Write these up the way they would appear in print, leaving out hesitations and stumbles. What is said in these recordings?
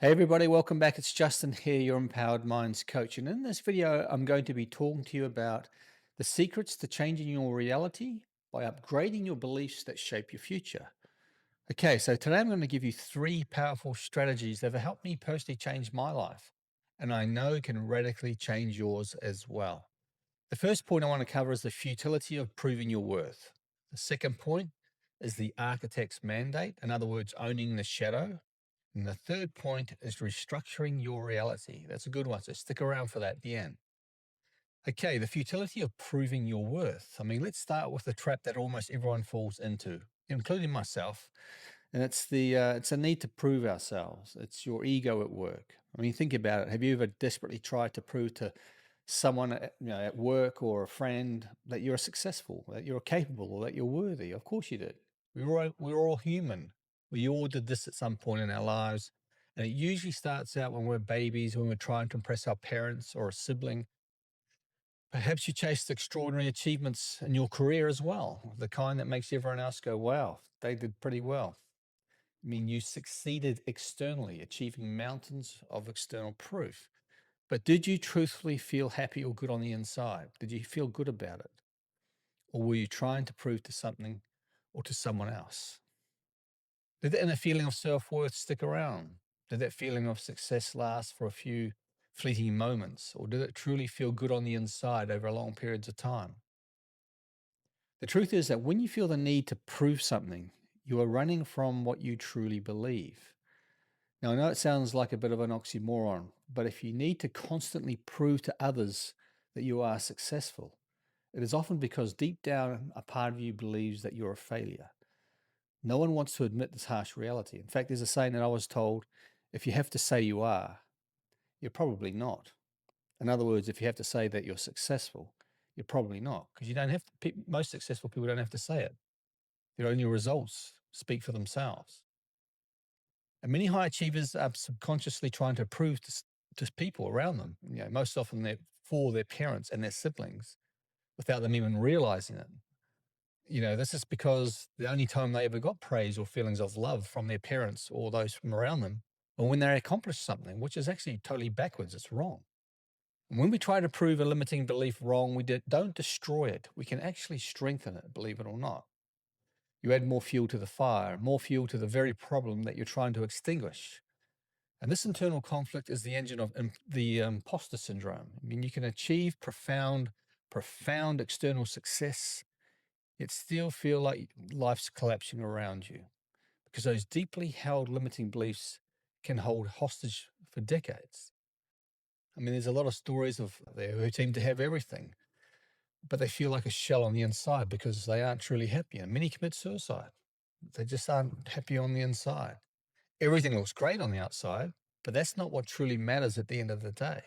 Hey everybody, welcome back. It's Justin here, your Empowered Minds coach. And in this video, I'm going to be talking to you about the secrets to changing your reality by upgrading your beliefs that shape your future. Okay, so today I'm going to give you three powerful strategies that have helped me personally change my life. And I know can radically change yours as well. The first point I want to cover is the futility of proving your worth. The second point is the architect's mandate, in other words, owning the shadow. And the third point is restructuring your reality. That's a good one. So stick around for that at the end. Okay, the futility of proving your worth. I mean, let's start with the trap that almost everyone falls into, including myself. And it's a need to prove ourselves. It's your ego at work. I mean, think about it. Have you ever desperately tried to prove to someone at work or a friend that you're successful, that you're capable, or that you're worthy? Of course you did. We're all human. We all did this at some point in our lives. And it usually starts out when we're babies, when we're trying to impress our parents or a sibling. Perhaps you chased extraordinary achievements in your career as well, the kind that makes everyone else go, wow, they did pretty well. I mean, you succeeded externally, achieving mountains of external proof. But did you truthfully feel happy or good on the inside? Did you feel good about it? Or were you trying to prove to something or to someone else? Did that inner feeling of self worth stick around? Did that feeling of success last for a few fleeting moments? Or did it truly feel good on the inside over long periods of time? The truth is that when you feel the need to prove something, you are running from what you truly believe. Now, I know it sounds like a bit of an oxymoron, but if you need to constantly prove to others that you are successful, it is often because deep down, a part of you believes that you're a failure. No one wants to admit this harsh reality. In fact, there's a saying that I was told, if you have to say you are, you're probably not. In other words, if you have to say that you're successful, you're probably not, because you don't have to, most successful people don't have to say it. Their only results speak for themselves. And many high achievers are subconsciously trying to prove to people around them, most often they're for their parents and their siblings without them even realizing it. This is because the only time they ever got praise or feelings of love from their parents or those from around them, or when they accomplished something, which is actually totally backwards. It's wrong. And when we try to prove a limiting belief wrong, don't destroy it. We can actually strengthen it, believe it or not. You add more fuel to the fire, more fuel to the very problem that you're trying to extinguish. And this internal conflict is the engine of the imposter syndrome. I mean, you can achieve profound external success, yet still feel like life's collapsing around you because those deeply held limiting beliefs can hold hostage for decades. I mean, there's a lot of stories of there who seem to have everything, but they feel like a shell on the inside because they aren't truly happy. And many commit suicide. They just aren't happy on the inside. Everything looks great on the outside, but that's not what truly matters at the end of the day.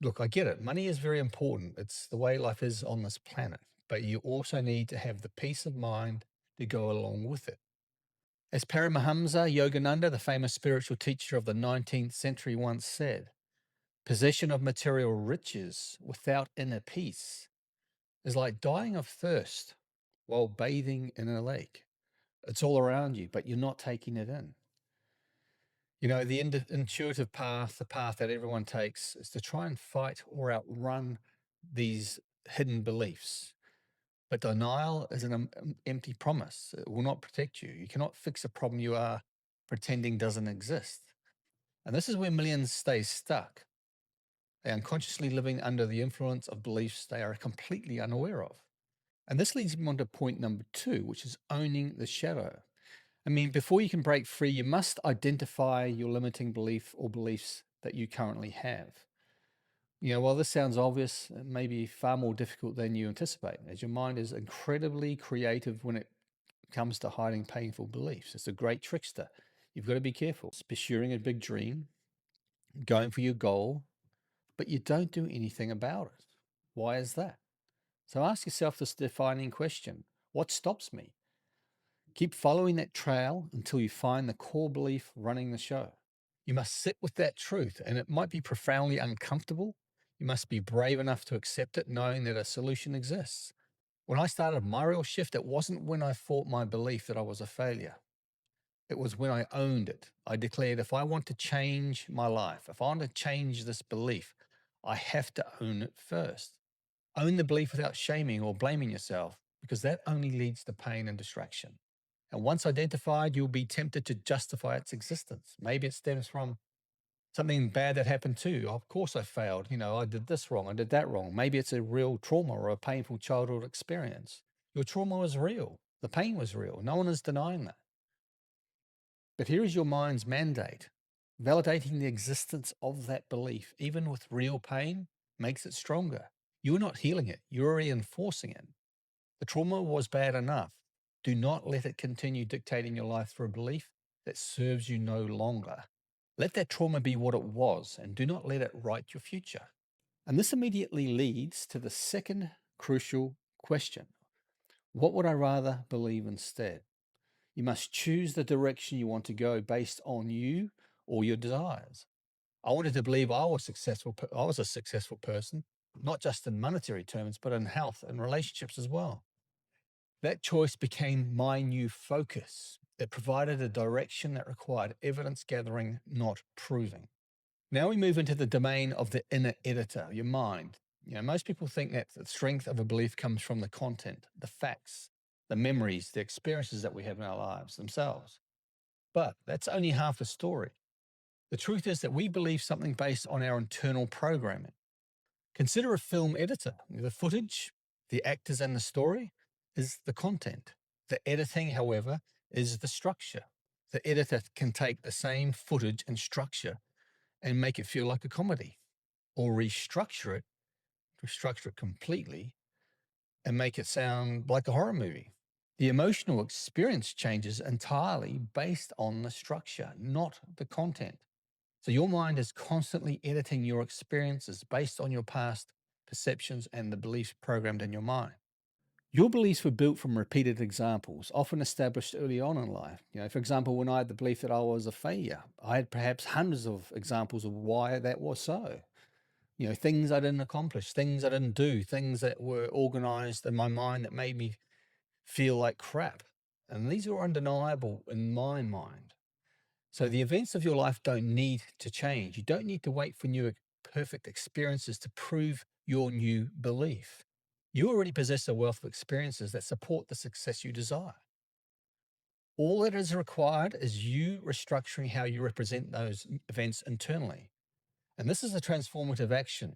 Look, I get it. Money is very important. It's the way life is on this planet, but you also need to have the peace of mind to go along with it. As Paramahamsa Yogananda, the famous spiritual teacher of the 19th century, once said, possession of material riches without inner peace is like dying of thirst while bathing in a lake. It's all around you, but you're not taking it in. The intuitive path, the path that everyone takes, is to try and fight or outrun these hidden beliefs. But denial is an empty promise. It will not protect you. You cannot fix a problem you are pretending doesn't exist. And this is where millions stay stuck. They are unconsciously living under the influence of beliefs they are completely unaware of. And this leads me on to point number two, which is owning the shadow. I mean, before you can break free, you must identify your limiting belief or beliefs that you currently have. While this sounds obvious, it may be far more difficult than you anticipate, as your mind is incredibly creative when it comes to hiding painful beliefs. It's a great trickster. You've got to be careful. It's pursuing a big dream, going for your goal, but you don't do anything about it. Why is that? So ask yourself this defining question: what stops me? Keep following that trail until you find the core belief running the show. You must sit with that truth, and it might be profoundly uncomfortable. You must be brave enough to accept it, knowing that a solution exists. When I started my real shift, it wasn't when I fought my belief that I was a failure. It was when I owned it. I declared, if I want to change my life, if I want to change this belief, I have to own it first. Own the belief without shaming or blaming yourself, because that only leads to pain and distraction. And once identified, you'll be tempted to justify its existence. Maybe it stems from something bad that happened too. Of course, I failed. I did this wrong. I did that wrong. Maybe it's a real trauma or a painful childhood experience. Your trauma was real. The pain was real. No one is denying that. But here is your mind's mandate. Validating the existence of that belief, even with real pain, makes it stronger. You're not healing it, you're reinforcing it. The trauma was bad enough. Do not let it continue dictating your life through a belief that serves you no longer. Let that trauma be what it was, and do not let it write your future. And this immediately leads to the second crucial question. What would I rather believe instead? You must choose the direction you want to go based on you or your desires. I wanted to believe I was successful. I was a successful person, not just in monetary terms, but in health and relationships as well. That choice became my new focus. It provided a direction that required evidence gathering, not proving. Now we move into the domain of the inner editor, your mind. Most people think that the strength of a belief comes from the content, the facts, the memories, the experiences that we have in our lives themselves. But that's only half the story. The truth is that we believe something based on our internal programming. Consider a film editor. The footage, the actors, and the story is the content. The editing, however, is the structure. The editor can take the same footage and structure and make it feel like a comedy, or restructure it completely and make it sound like a horror movie. The emotional experience changes entirely based on the structure, not the content. So your mind is constantly editing your experiences based on your past perceptions and the beliefs programmed in your mind. Your beliefs were built from repeated examples, often established early on in life. For example, when I had the belief that I was a failure, I had perhaps hundreds of examples of why that was so. Things I didn't accomplish, things I didn't do, things that were organized in my mind that made me feel like crap. And these are undeniable in my mind. So the events of your life don't need to change. You don't need to wait for new perfect experiences to prove your new belief. You already possess a wealth of experiences that support the success you desire. All that is required is you restructuring how you represent those events internally. And this is a transformative action.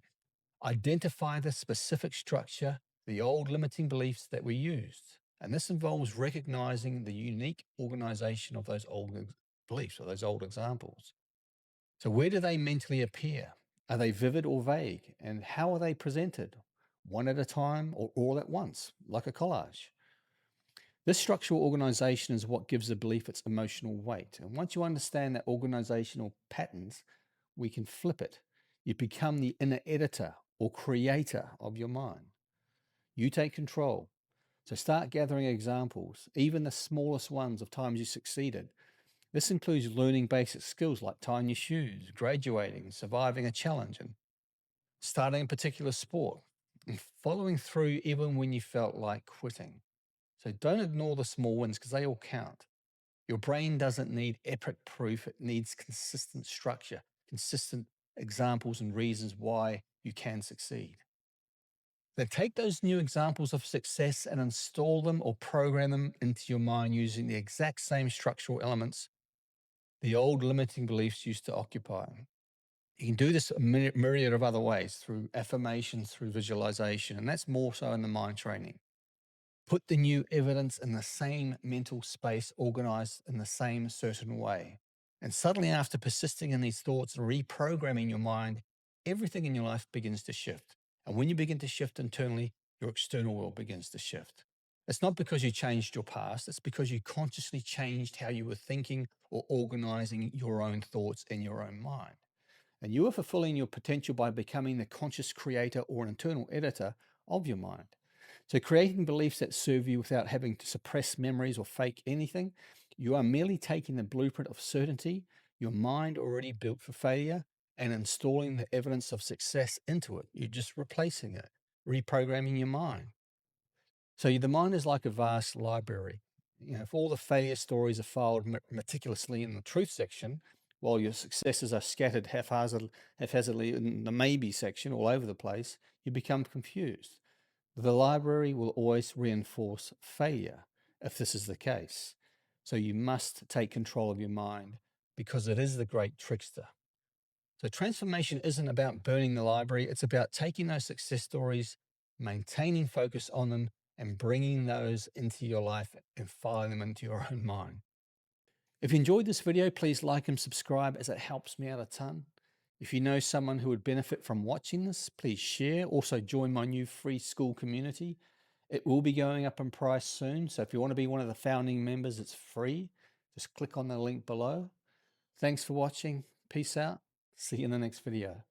Identify the specific structure, the old limiting beliefs that we used. And this involves recognizing the unique organization of those old beliefs or those old examples. So, where do they mentally appear? Are they vivid or vague? And how are they presented? One at a time or all at once, like a collage? This structural organization is what gives a belief its emotional weight. And once you understand that organizational patterns, we can flip it. You become the inner editor or creator of your mind. You take control. So start gathering examples, even the smallest ones of times you succeeded. This includes learning basic skills like tying your shoes, graduating, surviving a challenge, and starting a particular sport, and following through even when you felt like quitting. So don't ignore the small wins because they all count. Your brain doesn't need epic proof, it needs consistent structure, consistent examples and reasons why you can succeed. Then take those new examples of success and install them or program them into your mind using the exact same structural elements the old limiting beliefs used to occupy. You can do this a myriad of other ways through affirmation, through visualization, and that's more so in the mind training. Put the new evidence in the same mental space, organized in the same certain way. And suddenly, after persisting in these thoughts and reprogramming your mind, everything in your life begins to shift. And when you begin to shift internally, your external world begins to shift. It's not because you changed your past, it's because you consciously changed how you were thinking or organizing your own thoughts in your own mind. And you are fulfilling your potential by becoming the conscious creator or an internal editor of your mind. So, creating beliefs that serve you without having to suppress memories or fake anything, you are merely taking the blueprint of certainty, your mind already built for failure, and installing the evidence of success into it. You're just replacing it, reprogramming your mind. So, the mind is like a vast library. If all the failure stories are filed meticulously in the truth section, while your successes are scattered haphazardly in the maybe section all over the place, you become confused. The library will always reinforce failure if this is the case. So you must take control of your mind because it is the great trickster. So transformation isn't about burning the library. It's about taking those success stories, maintaining focus on them, and bringing those into your life and filing them into your own mind. If you enjoyed this video, please like and subscribe as it helps me out a ton. If you know someone who would benefit from watching this, please share. Also join my new free school community. It will be going up in price soon. So if you want to be one of the founding members, it's free. Just click on the link below. Thanks for watching. Peace out. See you in the next video.